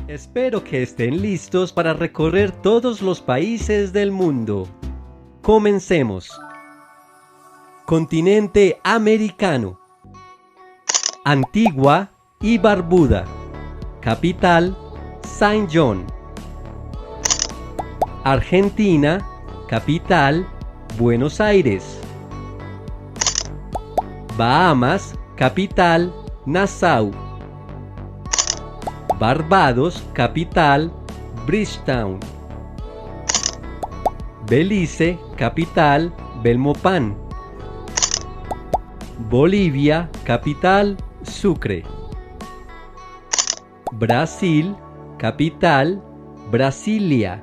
Espero que estén listos para recorrer todos los países del mundo. Comencemos. Continente americano. Antigua y Barbuda. Capital, Saint John. Argentina. Capital, Buenos Aires. Bahamas. Capital, Nassau. Barbados, capital, Bridgetown. Belice, capital, Belmopán. Bolivia, capital, Sucre. Brasil, capital, Brasilia.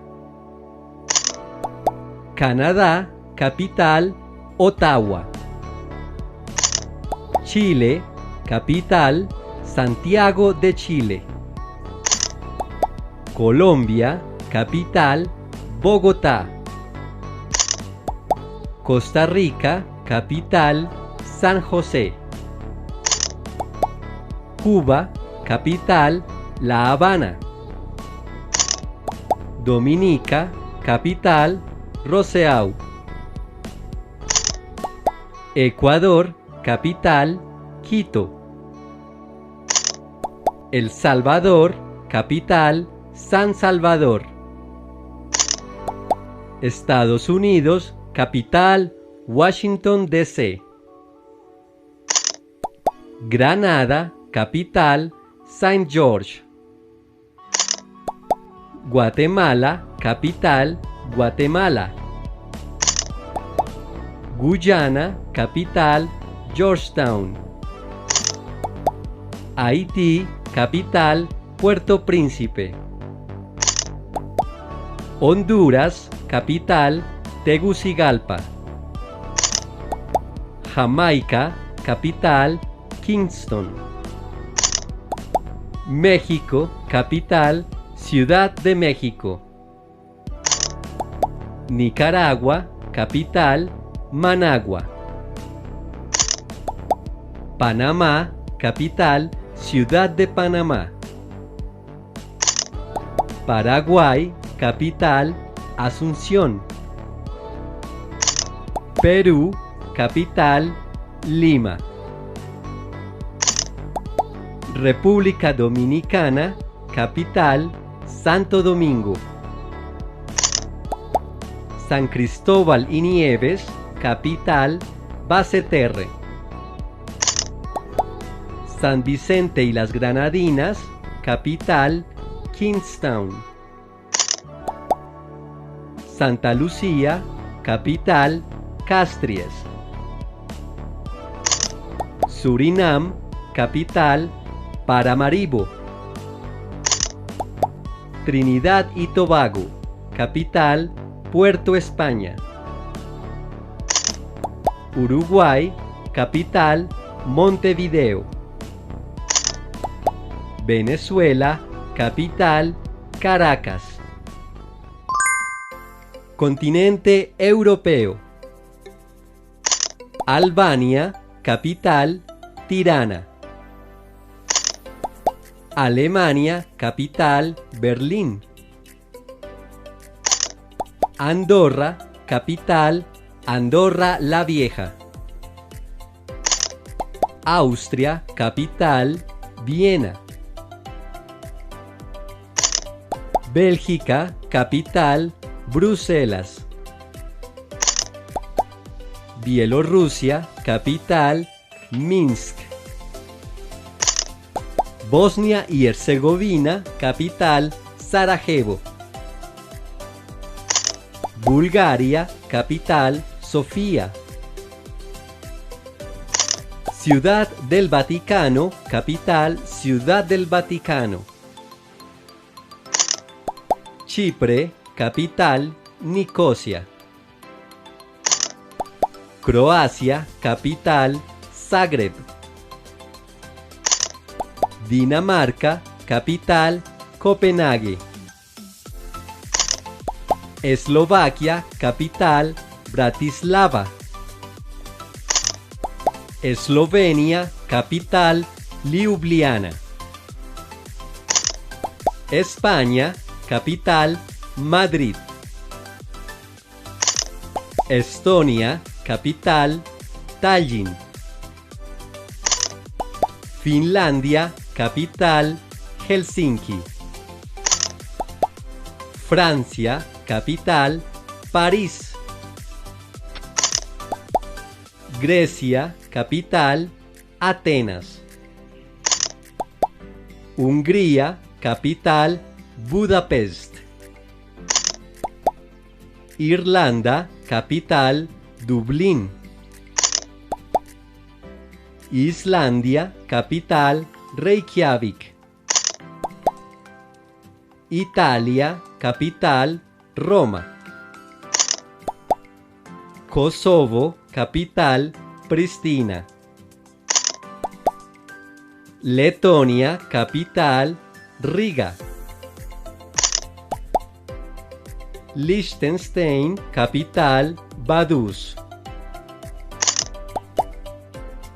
Canadá, capital, Ottawa. Chile, capital, Santiago de Chile. Colombia, capital, Bogotá. Costa Rica, capital, San José. Cuba, capital, La Habana. Dominica, capital, Roseau. Ecuador, capital, Quito. El Salvador, capital, San Salvador. Estados Unidos, capital, Washington, D.C. Granada, capital, Saint George. Guatemala, capital, Guatemala. Guyana, capital, Georgetown. Haití, capital, Puerto Príncipe. Honduras, capital, Tegucigalpa. Jamaica, capital, Kingston. México, capital, Ciudad de México. Nicaragua, capital, Managua. Panamá, capital, Ciudad de Panamá. Paraguay, capital, Asunción. Perú, capital, Lima. República Dominicana, capital, Santo Domingo. San Cristóbal y Nieves, capital, Basse-Terre. San Vicente y las Granadinas, capital, Kingstown. Santa Lucía, capital, Castries. Surinam, capital, Paramaribo. Trinidad y Tobago, capital, Puerto España. Uruguay, capital, Montevideo. Venezuela, capital, Caracas. Continente europeo. Albania, capital, Tirana. Alemania, capital, Berlín. Andorra, capital, Andorra la Vieja. Austria, capital, Viena. Bélgica, capital, Bruselas. Bielorrusia, capital, Minsk. Bosnia y Herzegovina, capital, Sarajevo. Bulgaria, capital, Sofía. Ciudad del Vaticano, capital, Ciudad del Vaticano. Chipre, capital, Nicosia. Croacia, capital, Zagreb. Dinamarca, capital, Copenhague. Eslovaquia, capital, Bratislava. Eslovenia, capital, Ljubljana. España, capital, Madrid. Estonia, capital, Tallinn. Finlandia, capital, Helsinki. Francia, capital, París. Grecia, capital, Atenas. Hungría, capital, Budapest. Irlanda, capital, Dublín. Islandia, capital, Reykjavik. Italia, capital, Roma. Kosovo, capital, Pristina. Letonia, capital, Riga. Liechtenstein, capital, Vaduz.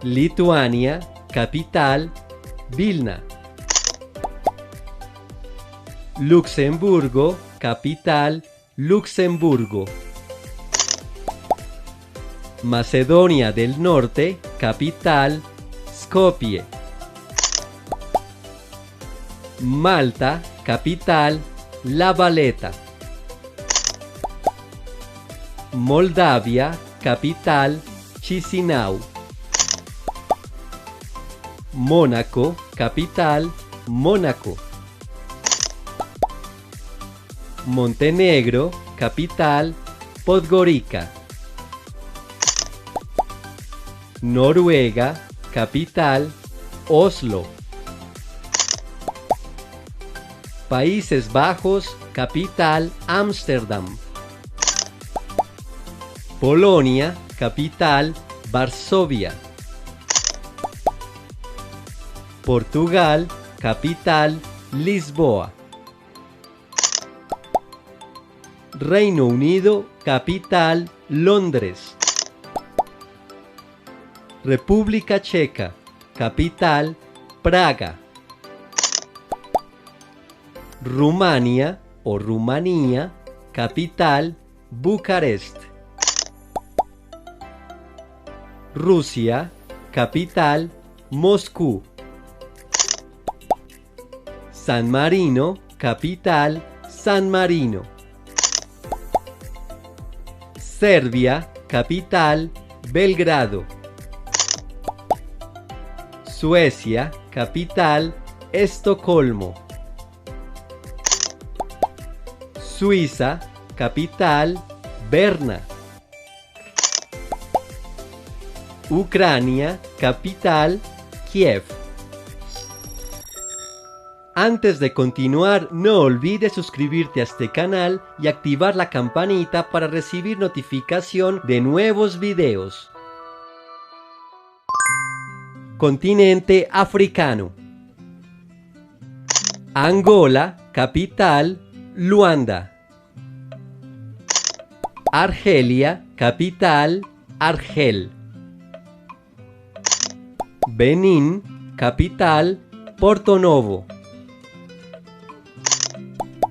Lituania, capital, Vilna. Luxemburgo, capital, Luxemburgo. Macedonia del Norte, capital, Skopje. Malta, capital, La Valeta. Moldavia, capital, Chisinau. Mónaco, capital, Mónaco. Montenegro, capital, Podgorica. Noruega, capital, Oslo. Países Bajos, capital, Ámsterdam. Polonia, capital, Varsovia. Portugal, capital, Lisboa. Reino Unido, capital, Londres. República Checa, capital, Praga. Rumania o Rumanía, capital, Bucarest. Rusia, capital, Moscú. San Marino, capital, San Marino. Serbia, capital, Belgrado. Suecia, capital, Estocolmo. Suiza, capital, Berna. Ucrania, capital, Kiev. Antes de continuar, no olvides suscribirte a este canal y activar la campanita para recibir notificación de nuevos videos. Continente africano. Angola, capital, Luanda. Argelia, capital, Argel. Benín, capital, Porto Novo.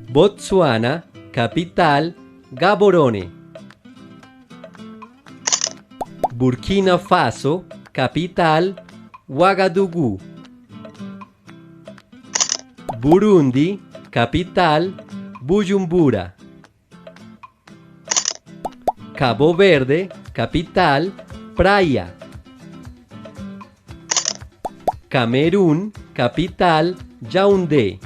Botsuana, capital, Gaborone. Burkina Faso, capital, Ouagadougou. Burundi, capital, Bujumbura. Cabo Verde, capital, Praia. Camerún, capital, Yaoundé.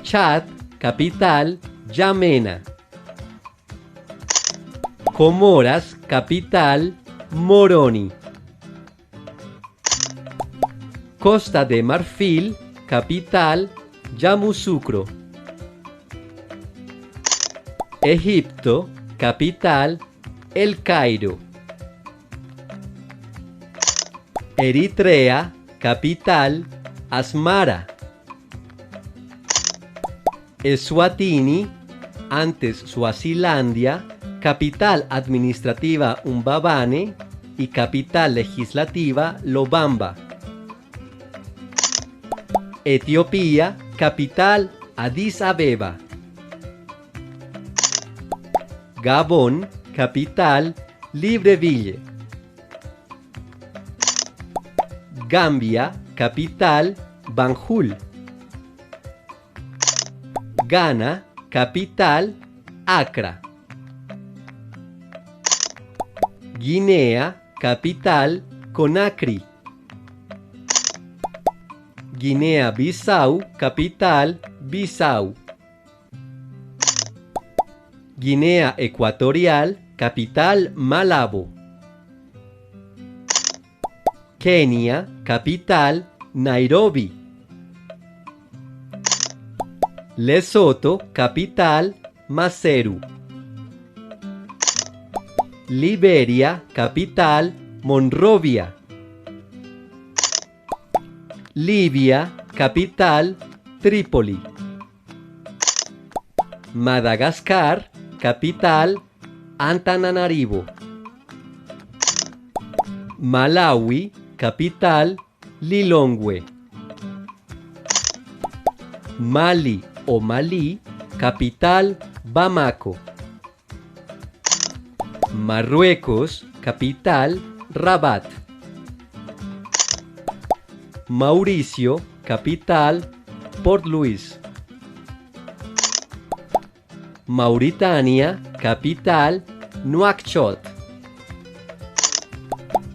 Chad, capital, Yamena. Comoras, capital, Moroni. Costa de Marfil, capital, Yamoussoukro. Egipto, capital, El Cairo. Eritrea, capital, Asmara. Eswatini, antes Suazilandia, capital administrativa Mbabane y capital legislativa Lobamba. Etiopía, capital Addis Abeba. Gabón, capital Libreville. Gambia, capital Banjul. Ghana, capital Accra. Guinea, capital Conakry. Guinea-Bissau, capital Bissau. Guinea Ecuatorial, capital Malabo. Kenia, capital Nairobi. Lesoto, capital Maseru. Liberia, capital Monrovia. Libia, capital Trípoli. Madagascar, capital Antananarivo. Malawi, capital Lilongwe. Mali o Malí, capital Bamako. Marruecos, capital Rabat. Mauricio, capital Port Louis. Mauritania, capital Nuakchot.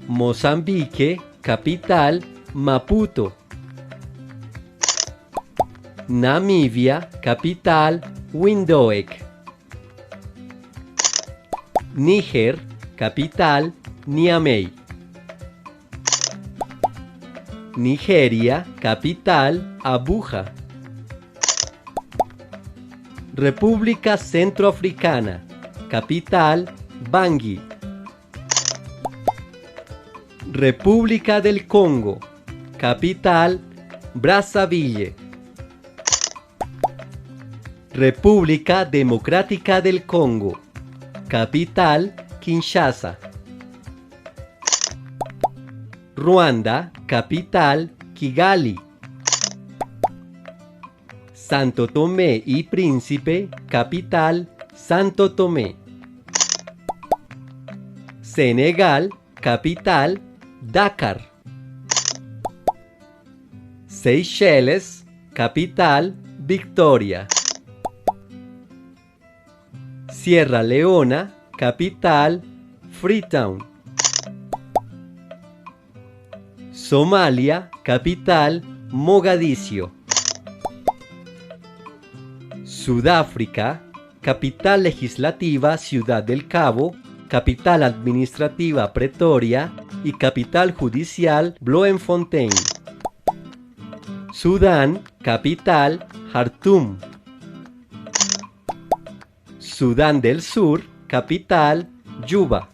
Mozambique, capital Maputo. Namibia, capital Windhoek. Níger, capital Niamey. Nigeria, capital Abuja. República Centroafricana, capital Bangui. República del Congo, capital Brazzaville. República Democrática del Congo, capital Kinshasa. Ruanda, capital Kigali. Santo Tomé y Príncipe, capital Santo Tomé. Senegal, capital Dakar. Seychelles, capital Victoria. Sierra Leona, capital Freetown. Somalia, capital Mogadiscio. Sudáfrica, capital legislativa Ciudad del Cabo, capital administrativa Pretoria y capital judicial Bloemfontein. Sudán, capital Jartum. Sudán del Sur, capital Yuba.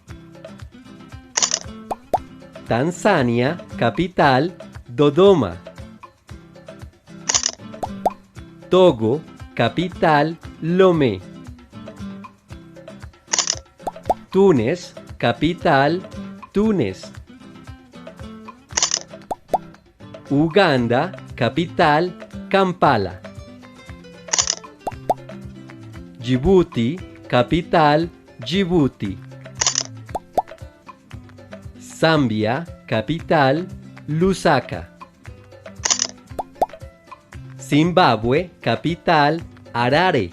Tanzania, capital Dodoma. Togo, capital Lomé. Túnez, capital Túnez. Uganda, capital Kampala. Djibouti, capital Djibouti. Zambia, capital Lusaka. Zimbabue, capital Harare.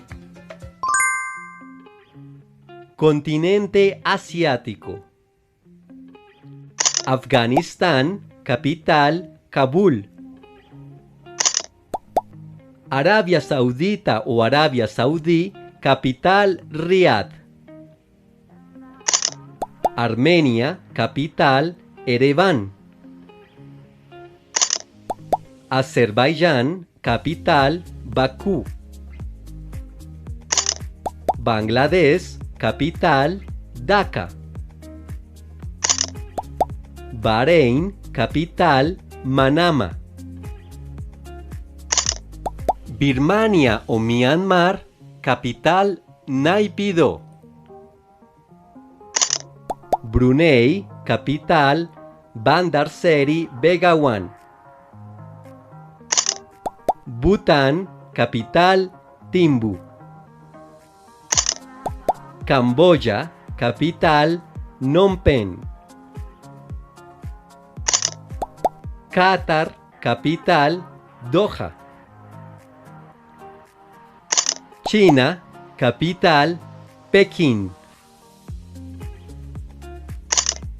Continente asiático. Afganistán, capital Kabul. Arabia Saudita o Arabia Saudí, capital Riad. Armenia, capital Ereván. Azerbaiyán, capital Bakú. Bangladesh, capital Dhaka. Bahrein, capital Manama. Birmania o Myanmar, capital Naypyidaw. Brunei, capital Bandar Seri Begawan. Bután, capital, Timbu. Camboya, capital, Phnom Penh. Qatar, capital, Doha. China, capital, Pekín.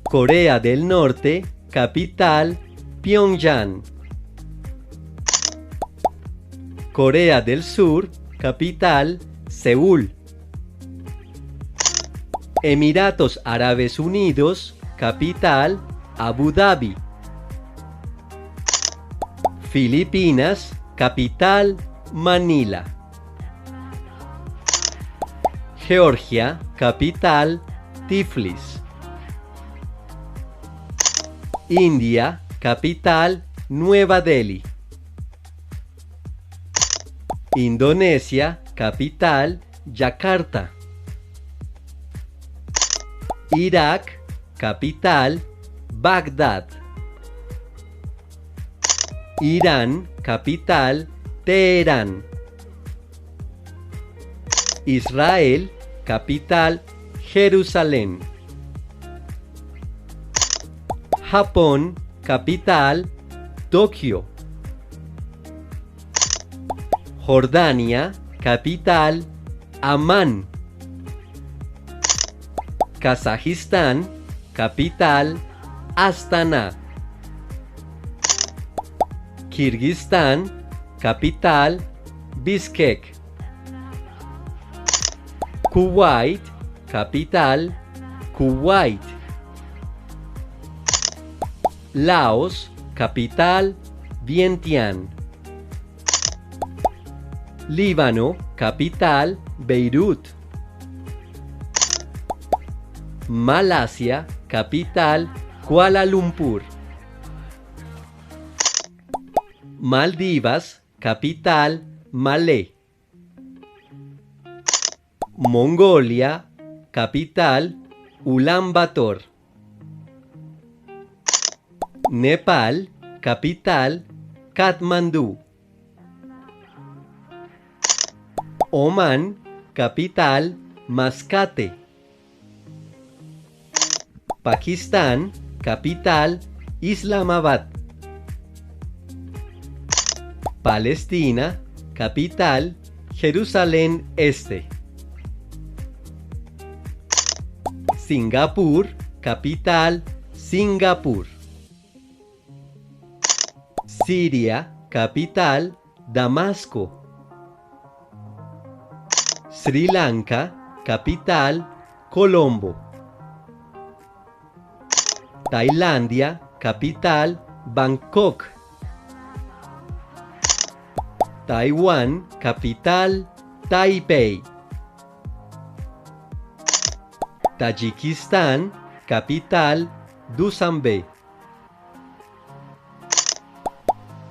Corea del Norte, capital, Pyongyang. Corea del Sur, capital, Seúl. Emiratos Árabes Unidos, capital, Abu Dhabi. Filipinas, capital, Manila. Georgia, capital, Tiflis. India, capital, Nueva Delhi. Indonesia, capital, Yakarta. Irak, capital, Bagdad. Irán, capital, Teherán. Israel, capital, Jerusalén. Japón, capital, Tokio. Jordania, capital, Amán. Kazajistán, capital, Astana. Kirguistán, capital, Bishkek. Kuwait, capital, Kuwait. Laos, capital, Vientiane. Líbano, capital, Beirut. Malasia, capital, Kuala Lumpur. Maldivas, capital, Malé. Mongolia, capital, Ulaanbaatar. Nepal, capital, Katmandú. Omán, capital, Mascate. Pakistán, capital, Islamabad. Palestina, capital, Jerusalén Este. Singapur, capital, Singapur. Siria, capital, Damasco. Sri Lanka, capital, Colombo. Tailandia, capital, Bangkok. Taiwán, capital, Taipei. Tayikistán, capital, Dushanbe.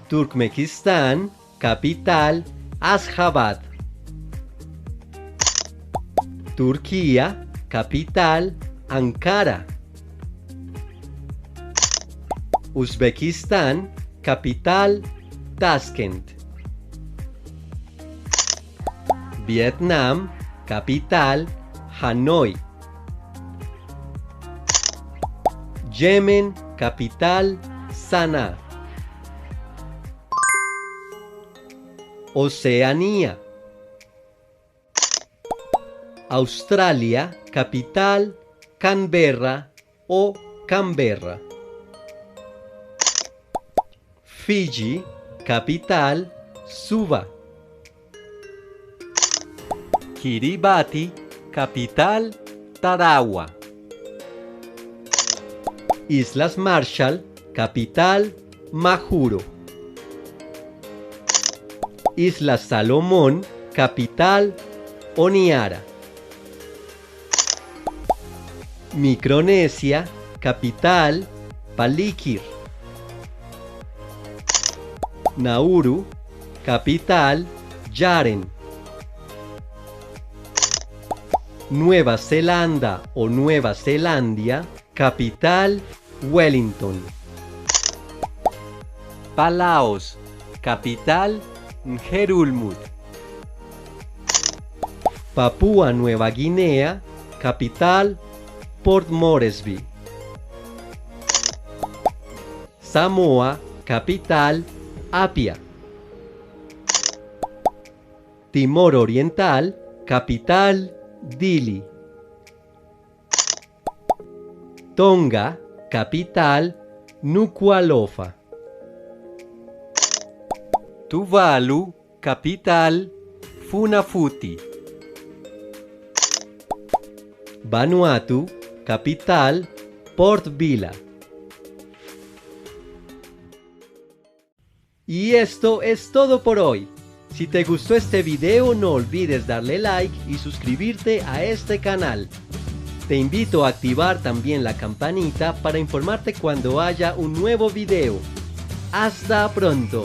Turkmenistán, capital, Ashgabat. Turquía, capital, Ankara. Uzbekistán, capital, Tashkent. Vietnam, capital, Hanoi. Yemen, capital, Sanaa. Oceanía. Australia, capital, Canberra o Canberra. Fiji, capital, Suva. Kiribati, capital, Tarawa. Islas Marshall, capital, Majuro. Islas Salomón, capital, Honiara. Micronesia, capital, Palikir. Nauru, capital, Yaren. Nueva Zelanda o Nueva Zelandia, capital, Wellington. Palaos, capital, Ngerulmud. Papúa Nueva Guinea, capital Port Moresby. Samoa, capital Apia. Timor Oriental, capital Dili. Tonga, capital Nuku'alofa. Tuvalu, capital Funafuti. Vanuatu, capital Port Vila. Y esto es todo por hoy. Si te gustó este video, no olvides darle like y suscribirte a este canal. Te invito a activar también la campanita para informarte cuando haya un nuevo video. ¡Hasta pronto!